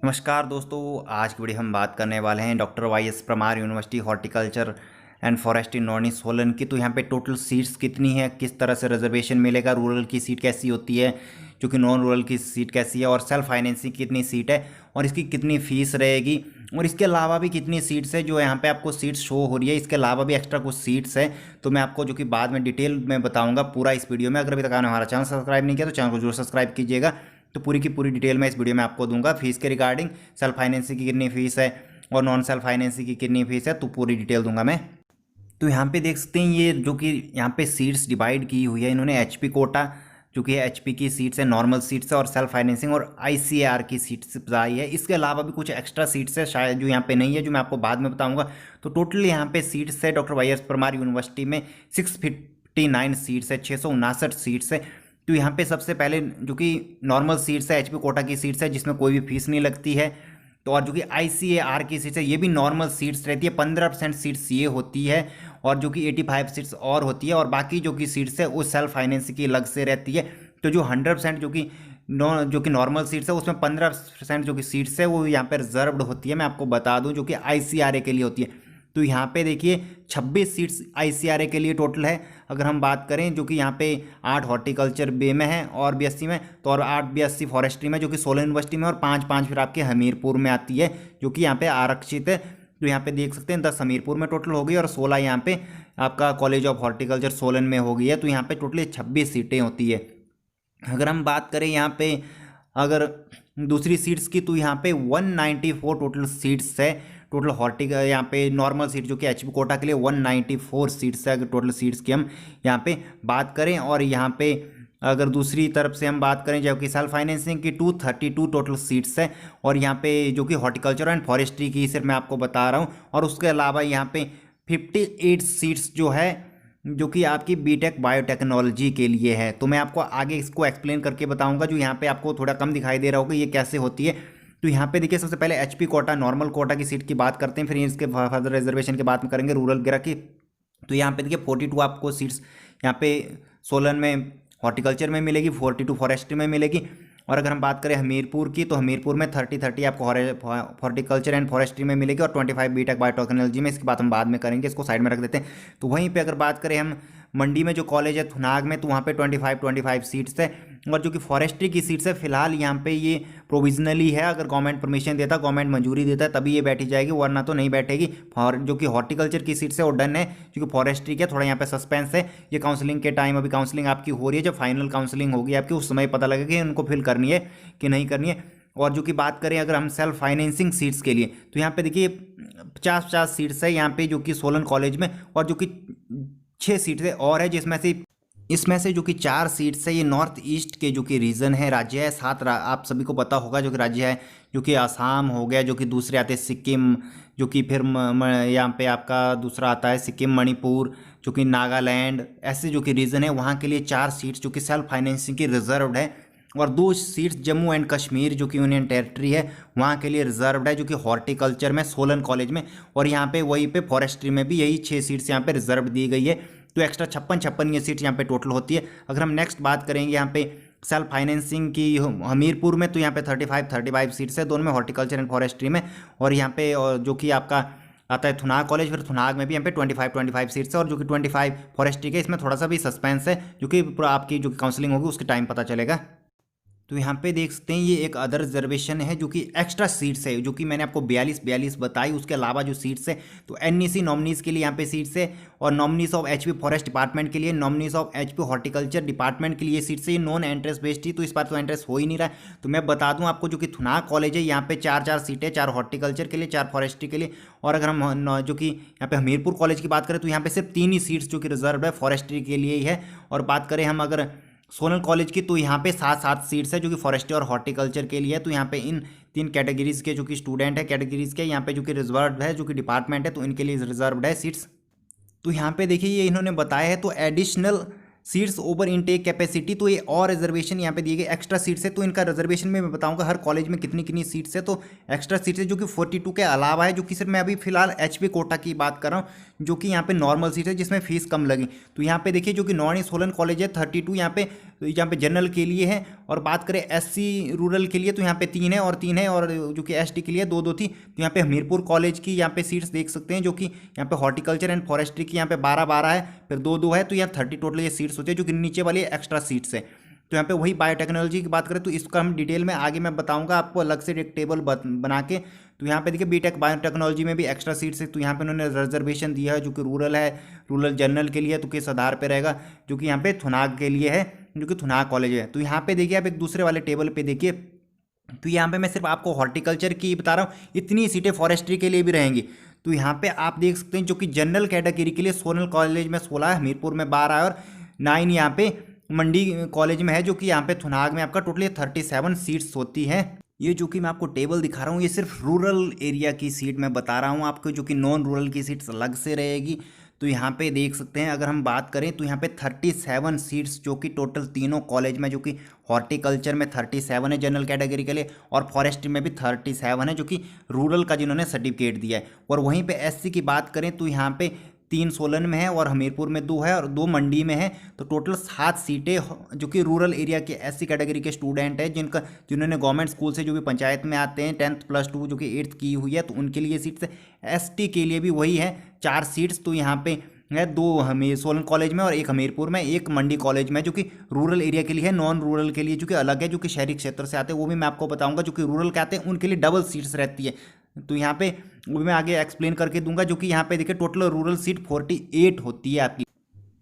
नमस्कार दोस्तों। आज की वीडियो हम बात करने वाले हैं doctor Y S Parmar university horticulture and forestry नॉर्नी सोलन की। तो यहाँ पे टोटल सीट्स कितनी है, किस तरह से रिजर्वेशन मिलेगा, रूरल की सीट कैसी होती है, जो कि नॉन रूरल की सीट कैसी है, और सेल्फ फाइनेंसिंग कितनी सीट है और इसकी कितनी फीस रहेगी, और इसके अलावा भी कितनी सीट्स है जो यहाँ पे आपको सीट्स शो हो रही है। इसके अलावा भी एक्स्ट्रा कुछ सीट्स है तो मैं आपको जो कि बाद में डिटेल में बताऊँगा पूरा इस वीडियो में। अगर अभी तक आपने हमारा चैनल सब्सक्राइब नहीं किया तो चैनल को जरूर सब्सक्राइब कीजिएगा। तो पूरी की पूरी डिटेल मैं इस वीडियो में आपको दूंगा। फीस के रिगार्डिंग सेल्फ फाइनेंसिंग की कितनी फीस है और नॉन सेल्फ फाइनेंसिंग की कितनी फीस है, तो पूरी डिटेल दूंगा मैं। तो यहाँ पे देख सकते हैं ये जो कि यहाँ पे सीट्स डिवाइड की हुई है इन्होंने। एचपी कोटा जो कि एचपी की सीट्स है, नॉर्मल सीट्स है, और सेल्फ फाइनेंसिंग और आईसीएआर की सीट्स बताई है। इसके अलावा भी कुछ एक्स्ट्रा सीट्स है शायद जो यहाँ पे नहीं है, जो मैं आपको बाद में बताऊंगा। तो टोटल यहाँ पे सीट्स है doctor Y S Parmar university में 659 सीट्स है, 659 सीट्स है। तो यहाँ पे सबसे पहले जो कि नॉर्मल सीट्स है, एचपी कोटा की सीट्स है जिसमें कोई भी फीस नहीं लगती है। तो और जो कि आईसीएआर की सीट्स है ये भी नॉर्मल सीट्स रहती है, 15% सीट्स ये होती है, और जो कि 85 सीट्स और होती है, और बाकी जो कि सीट्स है वो सेल्फ फाइनेंस की अलग से रहती है। तो जो 100% जो कि नॉर्मल सीट्स है उसमें 15% जो कि सीट्स है वो यहाँ पे रिजर्व्ड होती है, मैं आपको बता दूं, जो कि आईसीआरए के लिए होती है। तो यहाँ पे देखिए 26 सीट्स आईसीआरए के लिए टोटल है। अगर हम बात करें जो कि यहाँ पे 8 हॉर्टिकल्चर बे में है और बीएससी में, तो और 8 बीएससी फॉरेस्ट्री में जो कि सोलन यूनिवर्सिटी में, और 5 फिर आपके हमीरपुर में आती है जो कि यहाँ पे आरक्षित है। तो यहाँ पे देख सकते हैं 10 हमीरपुर में टोटल हो गई और 16 यहाँ पे आपका कॉलेज ऑफ हॉर्टिकल्चर सोलन में हो गई है। तो यहाँ पे टोटली 26 सीटें होती है। अगर हम बात करें यहाँ पे अगर दूसरी सीट्स की, तो यहाँ पे 194 टोटल सीट्स है। टोटल हॉर्टिकल यहाँ पे नॉर्मल सीट जो कि एचपी कोटा के लिए 194 सीट्स है अगर टोटल सीट्स की हम यहाँ पे बात करें। और यहाँ पे अगर दूसरी तरफ से हम बात करें जो कि सेल्फ फाइनेंसिंग की 232 टोटल सीट्स है, और यहाँ पे जो कि हॉर्टिकल्चर एंड फॉरेस्ट्री की सिर्फ मैं आपको बता रहा हूँ। और उसके अलावा यहाँ पे 58 सीट्स जो है जो कि आपकी बीटेक बायोटेक्नोलॉजी के लिए है। तो मैं आपको आगे इसको एक्सप्लेन करके बताऊंगा। जो यहाँ पे आपको थोड़ा कम दिखाई दे रहा होगा ये कैसे होती है। तो यहाँ पे देखिए सबसे पहले एचपी कोटा नॉर्मल कोटा की सीट की बात करते हैं, फिर इसके फर्दर रिजर्वेशन की बात करेंगे रूरल वगैरह की। तो यहाँ पे देखिए 42 आपको सीट्स यहाँ पे सोलन में हॉर्टिकल्चर में मिलेगी, 42 फॉरेस्ट्री में मिलेगी। और अगर हम बात करें हमीरपुर की, तो हमीरपुर में 30 आपको हॉर्टिकल्चर एंड फॉरेस्ट्री में मिलेगी, और 25 बीटेक बायोटेक्नोलॉजी में। इसकी बात हम बाद में करेंगे, इसको साइड में रख देते हैं। तो वहीं पे अगर बात करें हम मंडी में जो कॉलेज है थुनाग में, तो वहाँ पे 25 सीट्स है। और जो कि फॉरेस्ट्री की सीट्स है फिलहाल यहाँ पे ये प्रोविजनली है, अगर गवर्नमेंट परमिशन देता, गवर्नमेंट मंजूरी देता है तभी ये बैठी जाएगी, वरना तो नहीं बैठेगी। और जो कि हॉर्टिकल्चर की सीट्स है वो डन है, क्योंकि फॉरेस्ट्री के थोड़ा यहाँ पे सस्पेंस है। ये काउंसलिंग के टाइम अभी काउंसलिंग आपकी हो रही है, जब फाइनल काउंसलिंग होगी आपकी उस समय पता लगेगा कि उनको फिल करनी है कि नहीं करनी है। और जो कि बात करें अगर हम सेल्फ फाइनेंसिंग सीट्स के लिए, तो यहाँ पे देखिए 50 सीट्स है यहाँ पे जो कि सोलन कॉलेज में, और जो कि 6 सीट्स और है जिसमें से इसमें से जो कि 4 सीट्स है ये नॉर्थ ईस्ट के जो कि रीजन है, राज्य है। 7 आप सभी को पता होगा जो कि राज्य है, जो कि आसाम हो गया, जो कि दूसरे आते हैं सिक्किम, जो कि फिर यहाँ पे आपका दूसरा आता है सिक्किम, मणिपुर, जो कि नागालैंड, ऐसे जो कि रीजन है वहाँ के लिए 4 सीट्स जो कि सेल्फ फाइनेंसिंग की रिजर्व्ड है। और 2 सीट्स जम्मू एंड कश्मीर जो कि यूनियन टेरिटरी है वहाँ के लिए रिजर्व्ड है, जो कि हॉर्टिकल्चर में सोलन कॉलेज में। और यहाँ पे वहीं पे फॉरेस्ट्री में भी यही 6 सीट्स यहाँ पे रिजर्व दी गई है। तो एक्स्ट्रा 56 ये सीट्स यहाँ पे टोटल होती है। अगर हम नेक्स्ट बात करेंगे यहाँ पे सेल्फ फाइनेंसिंग की हमीरपुर में, तो यहाँ पे 35 सीट्स है दोनों में, हॉर्टिकल्चर एंड फॉरेस्ट्री में। और यहाँ पे जो कि आपका आता है थुनाग कॉलेज, फिर थुनाग में भी यहाँ पे 25 सीट्स है, और जो कि 25 फॉरेस्ट्री के। इसमें थोड़ा सा भी सस्पेंस है, जो कि आपकी जो काउंसलिंग होगी उसके टाइम पता चलेगा। तो यहाँ पे देख सकते हैं ये एक अदर रिजर्वेशन है जो कि एक्स्ट्रा सीट्स है, जो कि मैंने आपको 42 बताई। उसके अलावा जो सीट्स है तो एनईसी नॉमिनीज के लिए यहाँ पे सीट्स है, और nominees of HP forest department के लिए, nominees of HP horticulture department के लिए सीट्स है। ये नॉन एंट्रेंस बेस्ड थी, तो इस बार तो एंट्रेंस हो ही नहीं रहा है। तो मैं बता दूँ आपको जो कि थुनाग कॉलेज है यहाँ पे 4 सीटें, 4 हॉर्टिकल्चर के लिए, 4 फॉरेस्ट्री के लिए। और अगर हम जो कि यहाँ पे हमीरपुर कॉलेज की बात करें तो यहाँ पे सिर्फ 3 ही सीट्स जो कि रिजर्व है फॉरेस्ट्री के लिए ही है। और बात करें हम अगर सोनल कॉलेज की, तो यहाँ पे 7 सीट्स है जो कि फॉरेस्ट्री और हॉर्टिकल्चर के लिए है। तो यहाँ पे इन 3 कैटेगरीज के जो कि स्टूडेंट है, कैटेगरीज के यहाँ पे जो कि रिजर्व्ड है, जो कि डिपार्टमेंट है, तो इनके लिए रिजर्व्ड है सीट्स। तो यहाँ पे देखिए ये इन्होंने बताया है, तो additional seats over intake capacity, तो ये और रिजर्वेशन यहाँ पे दिए गए एक्स्ट्रा सीट्स है। तो इनका रिजर्वेशन में मैं बताऊंगा हर कॉलेज में कितनी कितनी सीट्स है। तो एक्स्ट्रा सीट्स है जो कि 42 के अलावा है, जो कि सिर्फ मैं अभी फिलहाल एचपी कोटा की बात कर रहा हूँ, जो कि यहाँ पे नॉर्मल सीट है जिसमें फीस कम लगी। तो यहाँ पे देखिए जो कि नॉन सोलन कॉलेज है 32 यहाँ पे जनरल के लिए है, और बात करें एससी रूरल के लिए तो यहाँ पे 3 है, और 3 है, और जो कि एसटी के लिए 2-2 थी। तो यहाँ पे हमीरपुर कॉलेज की यहाँ पे सीट्स देख सकते हैं, जो कि यहाँ पे हॉर्टिकल्चर एंड फॉरेस्ट्री की यहाँ पे 12-12 है, फिर 2-2 है, तो यहाँ 30 टोटल ये सीट्स होती है, जो कि नीचे वाली एक्स्ट्रा सीट्स है। तो यहाँ पे वही बायोटेक्नोलॉजी की बात करें तो इसका हम डिटेल में आगे मैं बताऊंगा आपको अलग से एक टेबल बना के। तो यहाँ पे देखिए बीटेक बायोटेक्नोलॉजी में भी एक्स्ट्रा सीट्स है, तो यहाँ पे उन्होंने रिजर्वेशन दिया है जो कि रूरल है, रूरल जनरल के लिए, तो किस आधार पे रहेगा, जो कि यहाँ पे थुनाग के लिए है, जो कि थुनाग कॉलेज है। तो यहाँ पे देखिए आप एक दूसरे वाले टेबल पे देखिए, तो यहाँ पे मैं सिर्फ आपको हॉर्टिकल्चर की बता रहा हूँ, इतनी सीटें फॉरेस्ट्री के लिए भी रहेंगी। तो यहाँ पे आप देख सकते हैं जो कि जनरल कैटेगरी के लिए सोनल कॉलेज में 16 है, हमीरपुर में 12 है, और 9 यहाँ पे मंडी कॉलेज में है, जो कि यहाँ पे थुनाग में आपका टोटली 37 सीट्स होती है। ये जो कि मैं आपको टेबल दिखा रहा हूँ, ये सिर्फ रूरल एरिया की सीट मैं बता रहा हूँ आपको, जो कि नॉन रूरल की सीट्स अलग से रहेगी। तो यहाँ पे देख सकते हैं, अगर हम बात करें तो यहाँ पे 37 सीट्स जो कि टोटल तीनों कॉलेज में, जो कि हॉर्टिकल्चर में 37 है जनरल कैटेगरी के लिए, और फॉरेस्ट्री में भी 37 है, जो कि रूरल का जिन्होंने सर्टिफिकेट दिया है। और वहीं पे एससी की बात करें तो यहाँ पे 3 सोलन में है, और हमीरपुर में 2 है, और 2 मंडी में है। तो टोटल 7 सीटें जो कि रूरल एरिया के एससी कैटेगरी के स्टूडेंट है, जिन्होंने गवर्नमेंट स्कूल से जो भी पंचायत में आते हैं 10th +2 जो कि 8th की हुई है, तो उनके लिए सीट्स है। एसटी के लिए भी वही है 4 सीट्स, तो यहाँ पे है 2 हमें सोलन कॉलेज में और 1 हमीरपुर में, 1 मंडी कॉलेज में, जो कि रूरल एरिया के लिए है। नॉन रूरल के लिए जो कि अलग है, जो कि शहरी क्षेत्र से आते हैं, वो भी मैं आपको बताऊंगा। जो कि रूरल के आते हैं उनके लिए डबल सीट्स रहती है, तो यहाँ पे वो मैं आगे एक्सप्लेन करके दूंगा। जो कि यहाँ पे देखिए टोटल रूरल सीट 48 होती है आपकी।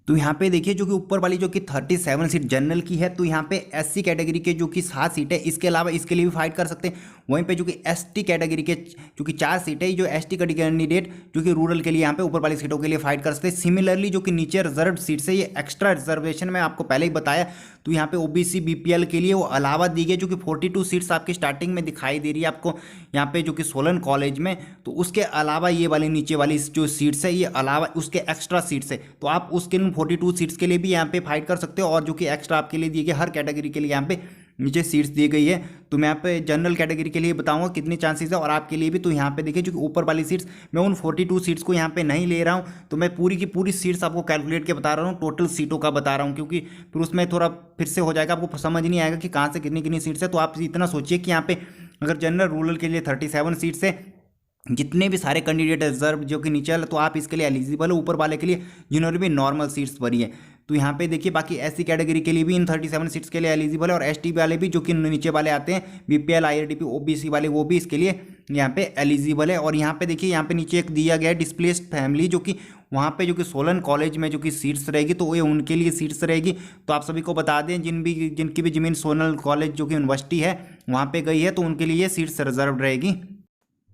तो यहाँ पे देखिए जो कि ऊपर वाली जो कि 37 सीट जनरल की है, तो यहाँ पे एससी कैटेगरी के जो कि 7 सीट है, इसके अलावा इसके लिए भी फाइट कर सकते हैं। वहीं पे जो कि एसटी कैटेगरी के जो कि 4 सीट है, जो एसटी कैंडिडेट जो कि रूरल के लिए यहाँ पे ऊपर वाली सीटों के लिए फाइट कर सकते हैं। सिमिलरली जो कि नीचे रिजर्व सीट है, ये एक्स्ट्रा रिजर्वेशन में आपको पहले ही बताया, तो यहाँ पे ओबीसी बीपीएल के लिए वो अलावा दी गई, जो कि 42 सीट्स आपकी स्टार्टिंग में दिखाई दे रही है आपको यहाँ पे जो कि सोलन कॉलेज में। तो उसके अलावा ये वाली नीचे वाली जो सीट्स है, ये अलावा उसके एक्स्ट्रा सीट्स है, तो आप उसके 42 सीट्स के लिए भी यहाँ पे फाइट कर सकते हो। और जो कि एक्स्ट्रा आपके लिए दिए गए, हर कैटेगरी के लिए यहाँ पे नीचे सीट्स दी गई है। तो मैं यहाँ पे जनरल कैटेगरी के लिए बताऊंगा कितनी चांसेस है, और आपके लिए भी। तो यहाँ पे देखिए जो कि ऊपर वाली सीट्स, मैं उन 42 सीट्स को यहाँ पे नहीं ले रहा हूँ, तो मैं पूरी की पूरी सीट्स आपको कैलकुलेट के बता रहा हूँ, टोटल सीटों का बता रहा हूँ, क्योंकि फिर उसमें थोड़ा फिर से हो जाएगा, आपको समझ नहीं आएगा कि कहाँ से कितनी कितनी सीट्स है। तो आप इतना सोचिए कि यहाँ पे अगर जनरल रूरल के लिए 37 सीट्स है, जितने भी सारे कैंडिडेट रिजर्व जो कि नीचे वाले, तो आप इसके लिए एलिजिबल हो। ऊपर वाले के लिए जिन्होंने भी नॉर्मल सीट्स भरी है, तो यहाँ पे देखिए बाकी एससी कैटेगरी के लिए भी इन 37 सीट्स के लिए एलिजिबल है, और एसटी वाले भी जो कि नीचे वाले आते हैं बीपीएल आईआरडीपी ओबीसी वाले, वो भी इसके लिए यहाँ पे एलिजिबल है। और यहाँ पे देखिए यहाँ पे नीचे एक दिया गया है डिस्प्लेस्ड फैमिली, जो कि वहाँ पे जो कि सोलन कॉलेज में जो कि सीट्स रहेगी, तो ये उनके लिए सीट्स रहेगी। तो आप सभी को बता दें जिनकी भी जमीन सोलन कॉलेज जो कि यूनिवर्सिटी है वहाँ पे गई है, तो उनके लिए सीट्स रिजर्व रहेगी।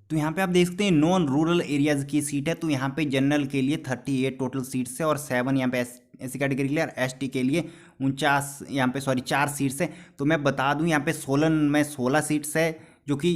तो यहाँ पे आप देख सकते हैं नॉन रूरल एरियाज़ की सीट है, तो यहाँ पे जनरल के लिए 38 टोटल सीट्स है, और 7 यहाँ पे एससी कैटेगरी के लिए, और एसटी के लिए 49 यहाँ पे 4 सीट्स है। तो मैं बता दूँ यहाँ पे सोलन में 16 सीट्स है, जो कि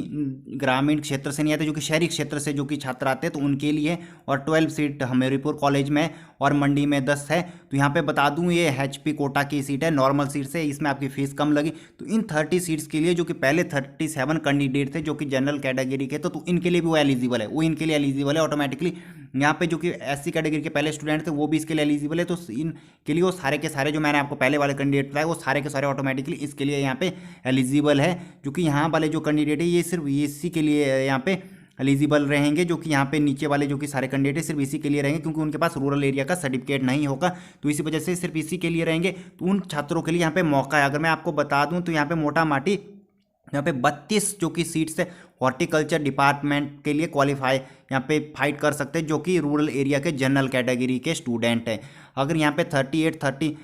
ग्रामीण क्षेत्र से नहीं आते, जो कि शहरी क्षेत्र से जो कि छात्र आते हैं, तो उनके लिए, और 12 सीट हमीरपुर कॉलेज में, और मंडी में 10 है। तो यहाँ पे बता दूँ ये एचपी कोटा की सीट है, नॉर्मल सीट है, इसमें आपकी फीस कम लगी। तो इन 30 सीट्स के लिए जो कि पहले 37 कैंडिडेट थे जो कि जनरल कैटेगरी के, तो इनके लिए भी वो एलिजिबल है, वो इनके लिए एलिजिबल है ऑटोमेटिकली। यहाँ पे जो कि एससी कैटेगरी के पहले स्टूडेंट थे वो भी इसके लिए एलिजिबल है। तो इनके लिए वो सारे के सारे जो मैंने आपको पहले वाले कैंडिडेट बताए, वो सारे के सारे ऑटोमेटिकली इसके लिए यहाँ पे एलिजिबल है। जो कि यहाँ वाले जो कैंडिडेट है, ये सिर्फ इसी के लिए यहाँ पे एलिजिबल रहेंगे, जो कि यहाँ पे नीचे वाले जो कि सारे कैंडिडेट सिर्फ इसी के लिए रहेंगे, क्योंकि उनके पास रूरल एरिया का सर्टिफिकेट नहीं होगा, तो इसी वजह से सिर्फ इसी के लिए रहेंगे। तो उन छात्रों के लिए यहाँ पे मौका है। अगर मैं आपको बता दूँ तो यहाँ पे मोटा माटी यहाँ पे 32 जो कि सीट्स है हॉर्टिकल्चर डिपार्टमेंट के लिए क्वालिफाई यहाँ पे फाइट कर सकते हैं, जो कि रूरल एरिया के जनरल कैटेगरी के स्टूडेंट हैं। अगर यहाँ पे 38 30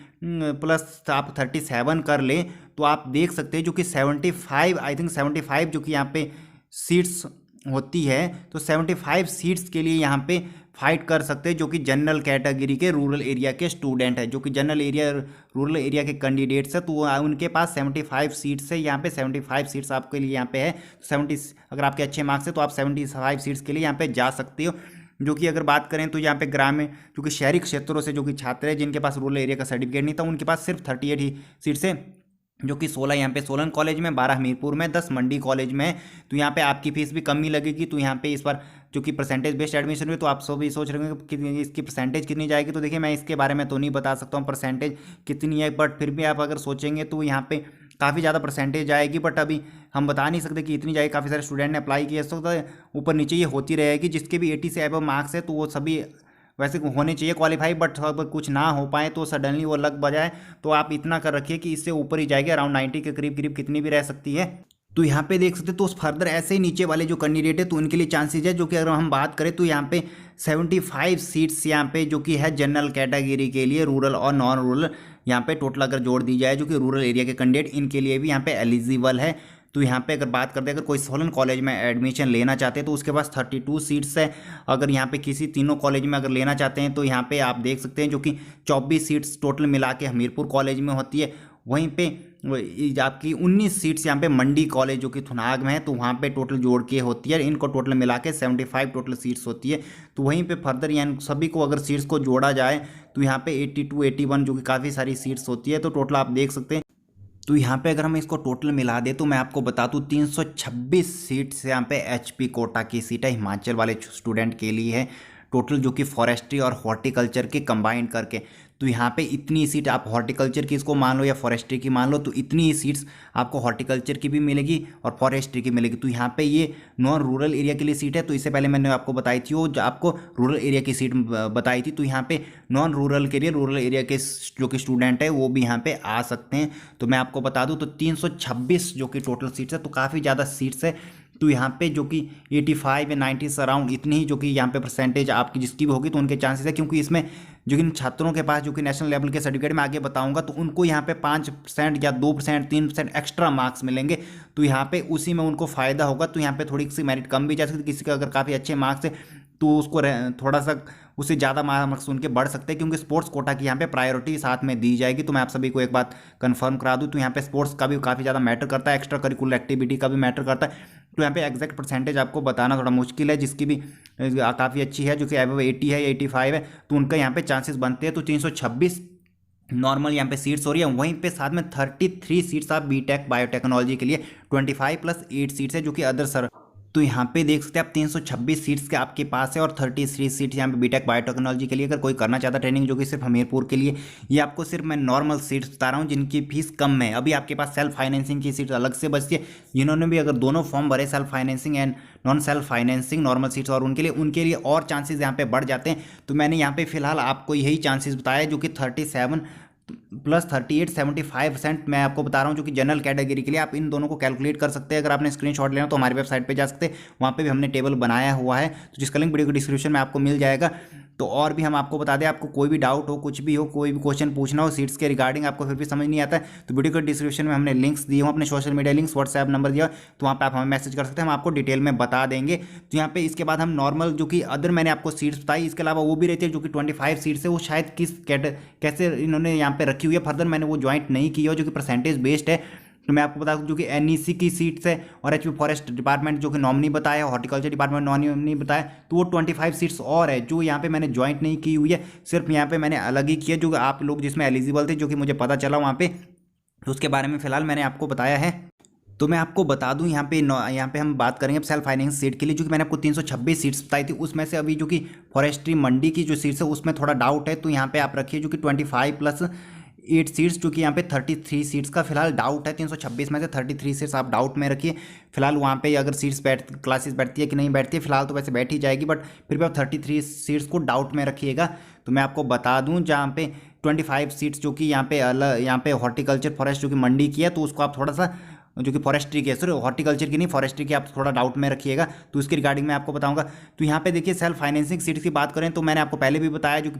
प्लस आप 37 कर लें, तो आप देख सकते हैं जो कि 75 आई थिंक 75 जो कि यहाँ पे सीट्स होती है, तो 75 सीट्स के लिए यहाँ पे फाइट कर सकते हैं, जो कि जनरल कैटेगरी के रूरल एरिया के स्टूडेंट है, जो कि जनरल एरिया रूरल एरिया के कैंडिडेट्स है, तो उनके पास 75 सीट्स है। यहाँ पे 75 सीट्स आपके लिए यहाँ पे है। 70 अगर आपके अच्छे मार्क्स है तो आप 75 सीट्स के लिए यहाँ पे जा सकते हो। जो कि अगर बात करें तो यहाँ पे ग्रामीण जो कि शहरी क्षेत्रों से जो कि छात्र है, जिनके पास रूरल एरिया का सर्टिफिकेट नहीं था, उनके पास सिर्फ 38 ही सीट्स है, जो कि 16 यहाँ पे सोलन कॉलेज में, 12 हमीरपुर में, 10 मंडी कॉलेज में। तो यहाँ पे आपकी फीस भी कम ही लगेगी। तो यहाँ पे इस बार जो कि परसेंटेज बेस्ड एडमिशन में, तो आप सब भी सोच रहे होंगे कि इसकी परसेंटेज कितनी जाएगी। तो देखिए मैं इसके बारे में तो नहीं बता सकता हूँ परसेंटेज कितनी है, बट फिर भी आप अगर सोचेंगे तो यहाँ पे काफ़ी ज़्यादा परसेंटेज आएगी, बट अभी हम बता नहीं सकते कि इतनी जाएगी। काफ़ी सारे स्टूडेंट ने अप्लाई किया, तो ऊपर नीचे ये होती रहेगी। जिसके भी 80 से अबव मार्क्स है तो वो सभी वैसे होने चाहिए क्वालिफाई, बट अगर कुछ ना हो पाए तो सडनली वो लग बजाए तो आप इतना कर रखिए कि इससे ऊपर ही जाएगी, अराउंड 90 के करीब करीब कितनी भी रह सकती है। तो यहाँ पे देख सकते हैं, तो फर्दर ऐसे ही नीचे वाले जो कैंडिडेट है तो उनके लिए चांसेस है, जो कि अगर हम बात करें तो यहाँ पे 75 सीट्स यहाँ पे जो कि है जनरल कैटेगरी के लिए, रूरल और नॉन रूरल यहाँ पे टोटल अगर जोड़ दी जाए, जो कि रूरल एरिया के कैंडिडेट इनके लिए भी यहाँ पे एलिजिबल है। तो यहाँ पे अगर बात करते हैं, अगर कोई सोलन कॉलेज में एडमिशन लेना चाहते हैं तो उसके पास 32 सीट्स है। अगर यहाँ पे किसी तीनों कॉलेज में अगर लेना चाहते हैं तो यहाँ पे आप देख सकते हैं, जो कि 24 सीट्स टोटल मिला के हमीरपुर कॉलेज में होती है। वहीं पे आपकी 19 सीट्स यहाँ पे मंडी कॉलेज जो कि थुनाग में है, तो वहाँ पे टोटल जोड़ के होती है, इनको टोटल मिला के 75 टोटल सीट्स होती है। तो वहीं पे फर्दर यानी सभी को अगर सीट्स को जोड़ा जाए तो यहाँ पे 82 81 जो कि काफ़ी सारी सीट्स होती है। तो टोटल आप देख सकते हैं, तो यहाँ पे अगर हम इसको टोटल मिला दें तो मैं आपको बता दूँ 326 सीट्स यहाँ पे HP कोटा की सीट है, हिमाचल वाले स्टूडेंट के लिए है टोटल, जो कि फॉरेस्ट्री और हॉर्टिकल्चर के कंबाइंड करके। तो यहाँ पे इतनी सीट आप हॉर्टिकल्चर की इसको मान लो या फॉरेस्ट्री की मान लो, तो इतनी ही सीट्स आपको हॉर्टिकल्चर की भी मिलेगी और फॉरेस्ट्री की मिलेगी। तो यहाँ पे ये नॉन रूरल एरिया के लिए सीट है। तो इससे पहले मैंने आपको बताई थी वो आपको रूरल एरिया की सीट बताई थी। तो यहाँ पे नॉन रूरल के लिए रूरल एरिया के जो कि स्टूडेंट है वो भी यहाँ पे आ सकते हैं। तो मैं आपको बता दूँ तो 326 जो कि टोटल सीट्स है, तो काफ़ी ज़्यादा सीट्स है। तो यहाँ पे जो कि 85 या 90 अराउंड इतनी ही जो कि यहाँ पे परसेंटेज आपकी जिसकी भी होगी तो उनके चांसेस है, क्योंकि इसमें जो कि छात्रों के पास जो कि नेशनल लेवल के सर्टिफिकेट में आगे बताऊंगा तो उनको यहाँ पे 5% या 2% 3% एक्स्ट्रा मार्क्स मिलेंगे। तो यहाँ पे उसी में उनको फ़ायदा होगा। तो यहाँ पे थोड़ी सी मेरिट कम भी जा सकती है, किसी का अगर काफ़ी अच्छे मार्क्स है तो उसको थोड़ा सा उससे ज़्यादा मार्क्स उनके बढ़ सकते हैं, क्योंकि स्पोर्ट्स कोटा की यहाँ पे प्रायोरिटी साथ में दी जाएगी। तो मैं आप सभी को एक बात कंफर्म करा दूँ, तो यहाँ पे स्पोर्ट्स का भी काफ़ी ज़्यादा मैटर करता है, एक्स्ट्रा करिकुलर एक्टिविटी का भी मैटर करता है। तो यहाँ पे एग्जैक्ट परसेंटेज आपको बताना थोड़ा मुश्किल है, जिसकी भी काफ़ी अच्छी है जो कि अबव 80 है या 85 है, तो उनका यहाँ पे चांसेस बनते हैं। तो 326 नॉर्मल यहाँ पे सीट्स हो रही है, वहीं पे साथ में 33 सीट्स आप बीटेक बायोटेक्नोलॉजी के लिए, 25 + 8 सीट्स है जो कि अदर सर। तो यहाँ पे देख सकते हैं आप 326 सीट्स के आपके पास है और 33 सीट्स यहाँ पे बीटेक बायोटेक्नोलॉजी के लिए। अगर कोई करना चाहता है ट्रेनिंग जो कि सिर्फ हमीरपुर के लिए, ये आपको सिर्फ मैं नॉर्मल सीट्स बता रहा हूँ जिनकी फीस कम है। अभी आपके पास सेल्फ फाइनेंसिंग की सीट अलग से बचती है, जिन्होंने भी अगर दोनों फॉर्म भरे, self financing and non self financing normal seats, और उनके लिए और चांसेस यहाँ पे बढ़ जाते हैं। तो मैंने यहाँ पे फिलहाल आपको यही चांसेस बताया, जो कि 37 + 38 75% मैं आपको बता रहा हूँ, जो कि जनरल कैटेगरी के लिए। आप इन दोनों को कैलकुलेट कर सकते हैं। अगर आपने स्क्रीनशॉट लेना तो हमारी वेबसाइट पे जा सकते हैं, वहाँ पे भी हमने टेबल बनाया हुआ है, तो जिसका लिंक वीडियो के डिस्क्रिप्शन में आपको मिल जाएगा। तो और भी हम आपको बता दें, आपको कोई भी डाउट हो, कुछ भी हो, कोई भी क्वेश्चन पूछना हो सीट्स के रिगार्डिंग, आपको फिर भी समझ नहीं आता है, तो वीडियो के डिस्क्रिप्शन में हमने लिंक्स दिए हुए, अपने social media links, WhatsApp number दिया, तो वहाँ पे आप हमें मैसेज कर सकते हैं, हम आपको डिटेल में बता देंगे। तो यहाँ पे इसके बाद हम नॉर्मल जो कि अदर मैंने आपको सीट्स बताई, इसके अलावा वो भी रहती है जो कि 25 सीट्स है, वो शायद कैसे इन्होंने यहाँ पे रखी हुई है, फर्दर मैंने वो ज्वाइंट नहीं की हो, जो कि परसेंटेज बेस्ड है। तो मैं आपको बता दूं जो कि NEC की सीट्स है और HP फॉरेस्ट डिपार्टमेंट जो कि नॉमिनी बताया, हॉर्टिकल्चर डिपार्टमेंट नॉमिनी बताया, तो वो 25 सीट्स और है जो यहाँ पे मैंने ज्वाइंट नहीं की हुई है, सिर्फ यहाँ पे मैंने अलग ही किया, जो आप लोग जिसमें एलिजिबल थे, जो कि मुझे पता चला वहाँ पे, तो उसके बारे में फिलहाल मैंने आपको बताया है। तो मैं आपको बता दूं यहाँ पे हम बात करेंगे अब सेल्फ फाइनेंस सीट के लिए, जो कि मैंने आपको 326 सीट्स बताई थी, उसमें से अभी जो कि फॉरेस्ट्री मंडी की जो सीट्स है उसमें थोड़ा डाउट है। तो यहाँ पे आप रखिए जो कि 25 + 8 सीट्स, जो कि यहाँ पे 33 सीट्स का फिलहाल डाउट है। 326 में से 33 सीट्स आप डाउट में रखिए फिलहाल। वहाँ पे अगर क्लासेस बैठती है कि नहीं बैठती है, फिलहाल तो वैसे बैठ ही जाएगी, बट फिर भी आप 33 सीट्स को डाउट में रखिएगा। तो मैं आपको बता दूँ जहाँ पे 25 सीट्स जो कि यहाँ पे हॉर्टिकल्चर फॉरेस्ट जो कि मंडी की है, तो उसको आप थोड़ा सा जो कि फॉरेस्ट्री की है, सॉरी हॉर्टिकल्चर की नहीं, फॉरेस्ट्री की आप थोड़ा डाउट में रखिएगा। तो उसके रिगार्डिंग मैं आपको बताऊंगा। तो यहाँ पे देखिए सेल्फ फाइनेंसिंग सीट्स की बात करें तो मैंने आपको पहले भी बताया, जो कि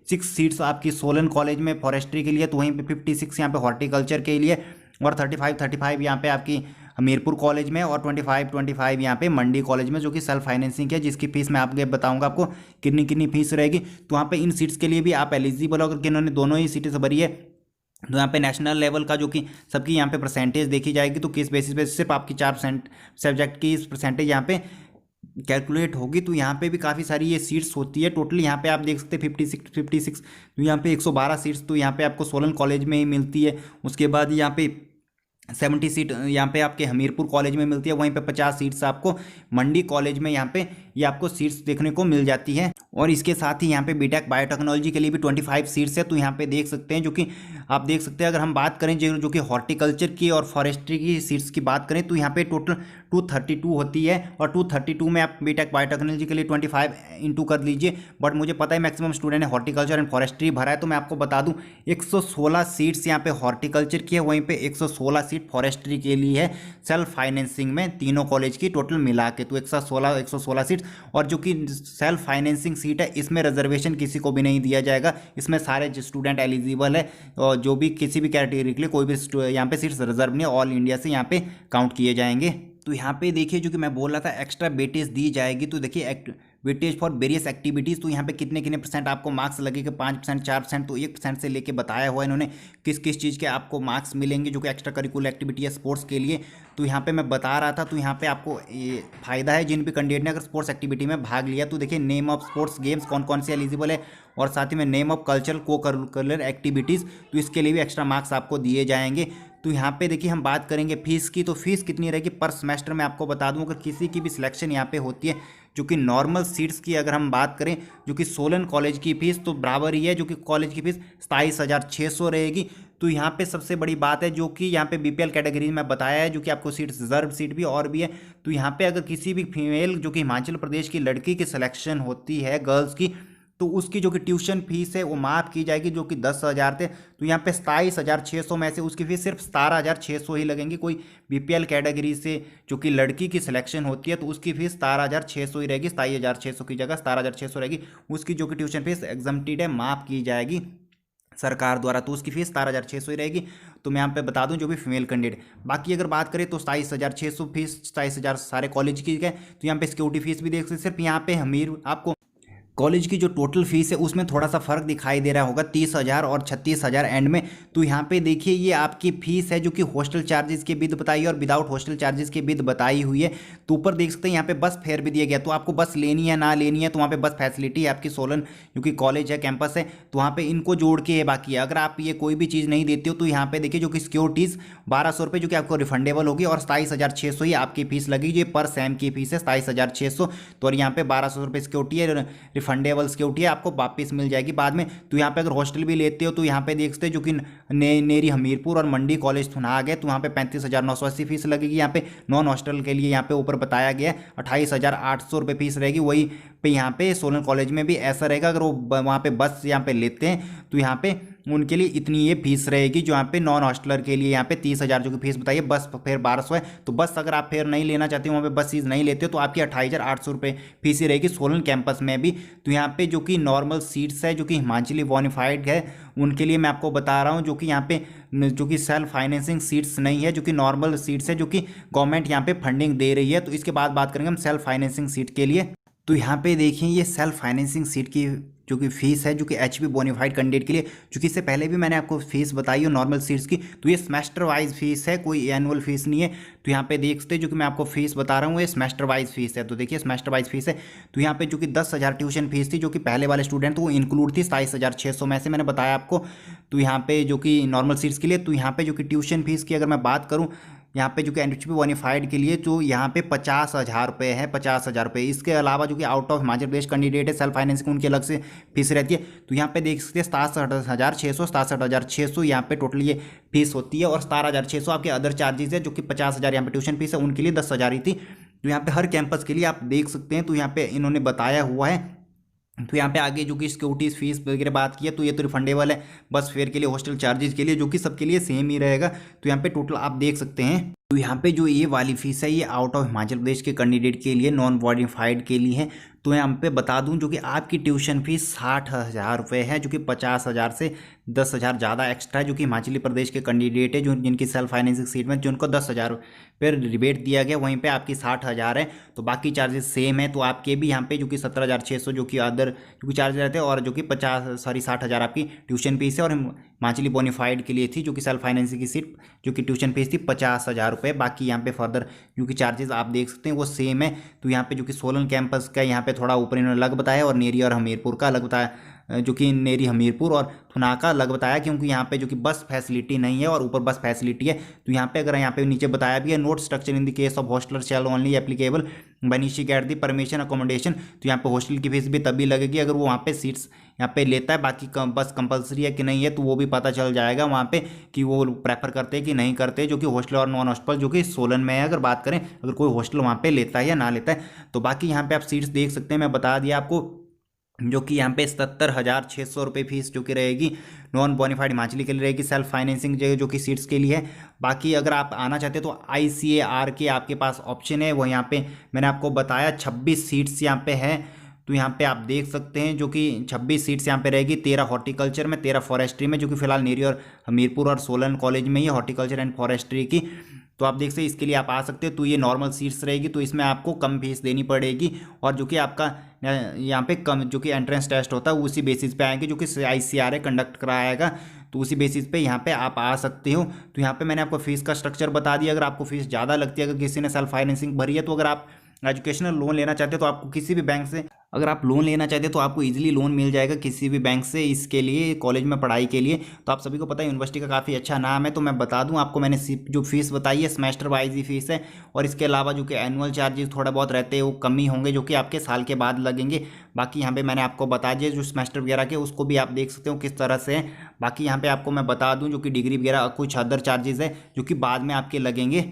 56 सीट्स आपकी सोलन कॉलेज में फॉरेस्ट्री के लिए, तो वहीं पे 56 यहाँ पे हॉर्टिकल्चर के लिए, और 35 यहाँ पे आपकी हमीरपुर कॉलेज में, और 25 यहाँ पे मंडी कॉलेज में, जो कि सेल्फ फाइनेंसिंग की है, जिसकी फीस मैं आपको बताऊंगा आपको कितनी फीस रहेगी। तो वहाँ पे इन सीट्स के लिए भी आप एलिजिबल हो, अगर किन्होंने दोनों ही सीटें भरी है, तो यहाँ पे नेशनल लेवल का जो कि सबकी यहाँ पे परसेंटेज देखी जाएगी। तो किस बेसिस पे सिर्फ आपकी 4% सब्जेक्ट की इस परसेंटेज यहाँ पे कैलकुलेट होगी। तो यहाँ पे भी काफ़ी सारी ये सीट्स होती है। टोटली यहाँ पे आप देख सकते हैं 56 तो यहाँ पे 112 सीट्स तो यहाँ पे आपको सोलन कॉलेज में ही मिलती है। उसके बाद यहाँ पे 70 सीट यहाँ पे आपके हमीरपुर कॉलेज में मिलती है, वहीं पे 50 सीट्स आपको मंडी कॉलेज में यहाँ पे ये आपको सीट्स देखने को मिल जाती है। और इसके साथ ही यहाँ पे बीटेक बायोटेक्नोलॉजी के लिए भी 25 सीट्स है। तो यहाँ पे देख सकते हैं जो कि आप देख सकते हैं अगर हम बात करें जो कि हॉर्टिकल्चर की और फॉरेस्ट्री की सीट्स की बात करें तो यहाँ पे टोटल 232 होती है, और 232 में आप बीटेक बायोटेक्नोलॉजी के लिए 25 इंटू कर लीजिए। बट मुझे पता है मैक्सिमम स्टूडेंट ने हॉर्टिकल्चर एंड फॉरेस्ट्री भरा है, तो मैं आपको बता दूं 116 सीट्स यहाँ पे हॉर्टिकल्चर की है, वहीं पे 116 सीट फॉरेस्ट्री के लिए है सेल्फ फाइनेंसिंग में, तीनों कॉलेज की टोटल मिला के। तो 116 सीट्स, और जो कि सेल्फ फाइनेंसिंग सीट है इसमें रिजर्वेशन किसी को भी नहीं दिया जाएगा, इसमें सारे स्टूडेंट एलिजिबल है, और जो भी किसी भी कैटेगरी के लिए कोई भी यहाँ पे सीट्स रिजर्व नहीं, ऑल इंडिया से यहाँ पे काउंट किए जाएंगे। तो यहाँ पे देखिए जो कि मैं बोल रहा था एक्स्ट्रा वेटेज दी जाएगी, तो देखिए वेटेज फॉर वेरियस एक्टिविटीज़, तो यहाँ पे कितने कितने परसेंट आपको मार्क्स लगेगा, 5%, 4%, तो 1% से लेके बताया हुआ है इन्होंने किस किस चीज़ के आपको मार्क्स मिलेंगे जो कि एक्स्ट्रा करिकुलर एक्टिविटी है स्पोर्ट्स के लिए। तो यहाँ पे मैं बता रहा था, तो यहाँ पे आपको ये फ़ायदा है जिन भी कैंडिडेट ने अगर स्पोर्ट्स एक्टिविटी में भाग लिया, तो देखिए नेम ऑफ स्पोर्ट्स गेम्स कौन कौन से एलिजिबल है, और साथ ही में नेम ऑफ कल्चरल को करिकुलर एक्टिविटीज़, तो इसके लिए भी एक्स्ट्रा मार्क्स आपको दिए जाएंगे। तो यहाँ पे देखिए हम बात करेंगे फीस की, तो फीस कितनी रहेगी पर सेमेस्टर में आपको बता दूं, अगर किसी की भी सिलेक्शन यहाँ पे होती है जो कि नॉर्मल सीट्स की अगर हम बात करें जो कि सोलन कॉलेज की फ़ीस तो बराबर ही है, जो कि कॉलेज की फ़ीस 27,600 रहेगी। तो यहाँ पे सबसे बड़ी बात है जो कि यहाँ पे बीपीएल कैटेगरी में बताया है जो कि आपको सीट रिजर्व सीट भी और भी है। तो यहाँ पे अगर किसी भी फीमेल जो कि हिमाचल प्रदेश की लड़की की सिलेक्शन होती है गर्ल्स की, तो उसकी जो कि ट्यूशन फीस है वो माफ़ की जाएगी, जो कि 10,000 थे, तो यहाँ पे 27,600 में से उसकी फीस सिर्फ 17,600 ही लगेंगी। कोई बीपीएल कैटेगरी से जो कि लड़की की सिलेक्शन होती है तो उसकी फीस 17,600 ही रहेगी, 27,600 की जगह 17,600 रहेगी। उसकी जो कि ट्यूशन फीस एग्जम्प्टेड है, माफ़ की जाएगी सरकार द्वारा, तो उसकी फीस 17,600 ही रहेगी। तो मैं यहाँ पे बता दूं जो भी फीमेल कैंडिडेट, बाकी अगर बात करें तो 27,600 फीस, 27,000 सारे कॉलेज की है। तो यहाँ पे सिक्योरिटी फीस भी देख सकते, सिर्फ यहाँ पे हमीर आपको कॉलेज की जो टोटल फीस है उसमें थोड़ा सा फर्क दिखाई दे रहा होगा, 30,000 और 36,000 एंड में। तो यहाँ पे देखिए ये आपकी फीस है जो कि हॉस्टल चार्जेस के विद बताई है और विदाउट हॉस्टल चार्जेस के विद बताई हुई है। तो ऊपर देख सकते हैं यहाँ पे बस फेयर भी दिया गया, तो आपको बस लेनी है ना लेनी है, तो वहाँ पे बस फैसिलिटी है आपकी सोलन जो कि कॉलेज है कैंपस है, तो वहाँ पे इनको जोड़ के है। बाकी अगर आप ये कोई भी चीज़ नहीं देते हो तो यहाँ पे देखिए जो कि सिक्योरिटीज़ 1,200 रुपये जो कि आपको रिफंडेबल होगी, और 27,600 ही आपकी फीस लगेगी, पर सेम की फीस है 27,600। तो और यहाँ पे 1,200 रुपये सिक्योरिटी है, रिफंडेबल सिक्योरिटी है, आपको वापस मिल जाएगी बाद में। तो यहाँ पे अगर हॉस्टल भी लेते हो तो यहाँ पे देख सकते हो जो कि नेरी हमीरपुर और मंडी कॉलेज थुना आ गए, तो वहाँ पे 35,980 फीस लगेगी। यहाँ पे नॉन हॉस्टल के लिए यहाँ पे ऊपर बताया गया 28,800 रुपये फीस रहेगी। वही पे यहाँ पे सोलन कॉलेज में भी ऐसा रहेगा, अगर वो वहाँ पे बस यहाँ पे लेते हैं तो यहाँ पे उनके लिए इतनी ये फीस रहेगी, जो यहाँ पे नॉन हॉस्टलर के लिए यहाँ पे 30,000 जो कि फीस बताइए, बस फिर 1,200 है। तो बस अगर आप फिर नहीं लेना चाहते हो, वहाँ पे बस चीज़ नहीं लेते हो, तो आपकी 28,800 रुपये फीस ही रहेगी सोलन कैंपस में भी। तो यहाँ पे जो कि नॉर्मल सीट्स है जो कि हिमाचली बोनाफाइड है उनके लिए मैं आपको बता रहा हूँ, जो कि यहाँ पे जो कि सेल्फ फाइनेंसिंग सीट्स नहीं है, जो कि नॉर्मल सीट्स है जो कि गवर्नमेंट यहाँ पे फंडिंग दे रही है। तो इसके बाद बात करेंगे हम सेल्फ फाइनेंसिंग सीट के लिए। तो यहाँ पे देखिए ये सेल्फ फाइनेंसिंग सीट की जो कि फीस है जो कि एचपी बोनाफाइड कैंडिडेट के लिए, जो कि इससे पहले भी मैंने आपको फीस बताई है नॉर्मल सीट्स की, तो ये सेमेस्टर वाइज फीस है, कोई एनुअल फीस नहीं है। तो यहाँ पे देख सकते हैं जो कि मैं आपको फीस बता रहा हूँ ये सेमेस्टर वाइज फीस है। तो देखिए सेमेस्टर वाइज फीस है, तो यहाँ पे जो कि 10,000 ट्यूशन फीस थी जो कि पहले वाले स्टूडेंट वो इंक्लूड थी 27,600 में से मैंने बताया आपको। तो यहाँ पे जो कि नॉर्मल सीट्स के लिए, तो यहाँ पे जो कि ट्यूशन फीस की अगर मैं बात करूँ यहाँ पे जो कि एनएचपी बोनाफाइड के लिए तो यहाँ पे 50,000 रुपये है, 50,000 रुपये। इसके अलावा जो कि out of Himachal Pradesh candidate है सेल्फ फाइनेंसिंग उनकी अलग से फीस रहती है। तो यहाँ पे देख सकते हैं 67,600 यहाँ पे टोटल ये फीस होती है, और 17,600 आपके अदर चार्जेस है, जो कि 50,000 यहाँ पे ट्यूशन फीस है, उनके लिए 10,000 ही थी। तो यहाँ पे हर कैंपस के लिए आप देख सकते हैं, तो यहाँ पे इन्होंने बताया हुआ है। तो यहाँ पे आगे जो कि सिक्योरिटीज़ फीस वगैरह बात की है, तो ये तो रिफंडेबल है बस फेयर के लिए, हॉस्टल चार्जेस के लिए, जो कि सबके लिए सेम ही रहेगा। तो यहाँ पे टोटल आप देख सकते हैं, तो यहाँ पे जो ये वाली फीस है ये आउट ऑफ हिमाचल प्रदेश के कैंडिडेट के लिए, नॉन बोनाफाइड के लिए है। तो यहाँ पे बता दूं जो कि आपकी ट्यूशन फीस 60,000 रुपये है, जो कि 50,000 से 10,000 ज़्यादा एक्स्ट्रा है, जो कि हिमाचली प्रदेश के कैंडिडेट है जो जिनकी सेल्फ फाइनेंसिंग सीट में जिनको 10,000 पर रिबेट दिया गया, वहीं पे आपकी 60,000 है। तो बाकी चार्जेस सेम है, तो आपके भी यहाँ पे जो कि 17,600 जो कि अदर जो कि चार्ज रहते हैं, और जो कि 60,000 आपकी ट्यूशन फीस है, और हिमाचली बोनाफाइड के लिए थी जो कि सेल्फ फाइनेंसिंग की सीट जो कि ट्यूशन फीस थी 50,000 रुपये। बाकी यहाँ पे फर्दर जो कि चार्जेस आप देख सकते हैं वो सेम है। तो यहाँ पे जो कि सोलन कैंपस का यहाँ पे थोड़ा ऊपर इन्होंने अलग बताया, और नेरी और हमीरपुर का अलग बताया जो कि नेरी हमीरपुर और थुनाका लग बताया, क्योंकि यहाँ पे जो कि बस फैसिलिटी नहीं है और ऊपर बस फैसिलिटी है। तो यहाँ पे अगर यहाँ पे नीचे बताया भी है, note structure in the case of hosteller shall only applicable बनीशी गेट दी परमिशन अकोमोडेशन। तो यहाँ पे हॉस्टल की फीस भी तभी लगेगी अगर वो वहाँ पे सीट्स यहाँ पे लेता है। बाकी बस कंपलसरी है कि नहीं है तो वो भी पता चल जाएगा वहाँ पे कि वो प्रेफर करते हैं कि नहीं करते, जो कि हॉस्टल और नॉन हॉस्टल जो कि सोलन में है। अगर बात करें अगर कोई हॉस्टल वहाँ पे लेता है या ना लेता है, तो बाकी यहाँ पे आप सीट्स देख सकते हैं, मैं बता दिया आपको, जो कि यहाँ पे 77,600 रुपये फीस जो कि रहेगी नॉन बोनीफाइड हिमाचली के लिए रहेगी। सेल्फ फाइनेंसिंग जो कि सीट्स के लिए है। बाकी अगर आप आना चाहते हैं तो ICAR के आपके पास ऑप्शन है, वो यहाँ पे मैंने आपको बताया 26 सीट्स यहाँ पे है। तो यहाँ पे आप देख सकते हैं जो कि 26 सीट्स यहाँ पे रहेगी, 13 हॉर्टिकल्चर में, 13 फॉरेस्ट्री में, जो कि फिलहाल नेरी और हमीरपुर और सोलन कॉलेज में ही है हॉर्टिकल्चर एंड फॉरेस्ट्री की। तो आप देख सकते हैं इसके लिए आप आ सकते हो। तो ये नॉर्मल सीट्स रहेगी, तो इसमें आपको कम फीस देनी पड़ेगी और जो कि आपका यहाँ पे कम जो कि एंट्रेंस टेस्ट होता है वो उसी बेसिस पे आएंगे, जो कि ICAR कंडक्ट कराएगा। तो उसी बेसिस पे यहाँ पे आप आ सकते हो। तो यहाँ पे मैंने आपको फीस का स्ट्रक्चर बता दिया। अगर आपको फीस ज़्यादा लगती है, अगर किसी ने सेल्फ फाइनेंसिंग भरी है, तो अगर आप एजुकेशनल लोन लेना चाहते हो तो आपको किसी भी बैंक से, अगर आप लोन लेना चाहते हैं तो आपको इजीली लोन मिल जाएगा किसी भी बैंक से इसके लिए, कॉलेज में पढ़ाई के लिए। तो आप सभी को पता है यूनिवर्सिटी का काफ़ी अच्छा नाम है। तो मैं बता दूं आपको, मैंने जो फीस बताई है सेमेस्टर वाइज ही फीस है, और इसके अलावा जो कि एनुअल चार्जेस थोड़ा बहुत रहते हैं वो कम ही होंगे, जो कि आपके साल के बाद लगेंगे। बाकी यहाँ पे मैंने आपको बता दिया जो सेमेस्टर वगैरह के, उसको भी आप देख सकते हो किस तरह से है। बाकी यहाँ पे आपको मैं बता दूँ जो कि डिग्री वगैरह कुछ अदर चार्जेस है जो कि बाद में आपके लगेंगे।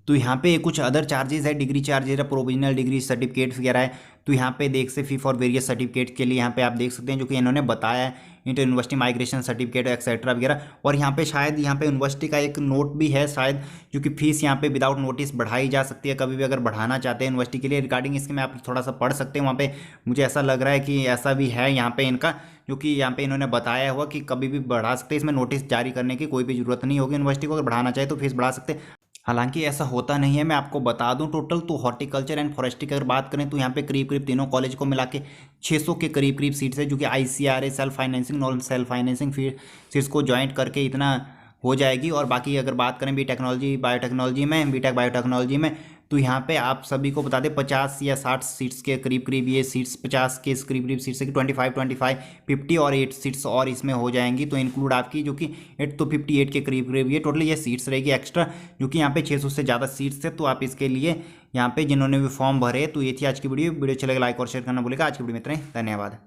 तो यहाँ पे कुछ अदर चार्जेस है, डिग्री चार्जेस है, प्रोविजनल डिग्री सर्टिफिकेट वगैरह है। तो यहाँ पे देख से फी फॉर वेरियस सर्टिफिकेट के लिए यहाँ पे आप देख सकते हैं जो कि इन्होंने बताया है, inter university migration certificate etcetera वगैरह। और यहाँ पे शायद यहाँ पे यूनिवर्सिटी का एक नोट भी है शायद, जो कि फीस यहाँ पे विदाउट नोटिस बढ़ाई जा सकती है कभी भी, अगर बढ़ाना चाहते हैं यूनिवर्सिटी के लिए। रिगार्डिंग इसके में आप थोड़ा सा पढ़ सकते हैं, वहाँ पे मुझे ऐसा लग रहा है कि ऐसा भी है यहाँ पे इनका, जो कि यहाँ पे इन्होंने बताया हुआ कि कभी भी बढ़ा सकते हैं। इसमें नोटिस जारी करने की कोई भी जरूरत नहीं होगी यूनिवर्सिटी को, अगर बढ़ाना चाहे तो फीस बढ़ा सकते हैं। हालांकि ऐसा होता नहीं है, मैं आपको बता दूं। टोटल तो हॉर्टिकल्चर एंड फॉरेस्ट्री की अगर बात करें तो यहाँ पे करीब करीब तीनों कॉलेज को मिला के 600 के करीब करीब सीट्स है, जो कि ICAR self financing non self financing फिर सीट्स को ज्वाइंट करके इतना हो जाएगी। और बाकी अगर बात करें बीटेक्नोलॉजी बायोटेक्नोलॉजी में, बीटेक बायोटेक्नोलॉजी में, तो यहाँ पे आप सभी को बता दें 50 या 60 सीट्स के करीब करीब ये सीट्स, 50 के करीब करीब सीट्स है कि 25, 50 और 8 सीट्स और इसमें हो जाएंगी। तो इंक्लूड आपकी जो कि 8 तो 58 के करीब करीब ये टोटल ये सीट्स रहेगी एक्स्ट्रा, जो कि यहाँ पे 600 से ज़्यादा सीट्स है। तो आप इसके लिए यहाँ पे जिन्होंने भी फॉर्म भरे, तो ये थी आज की वीडियो। वीडियो अच्छा लगे लाइक और शेयर करना भूलेगा। आज की वीडियो में इतना ही, धन्यवाद।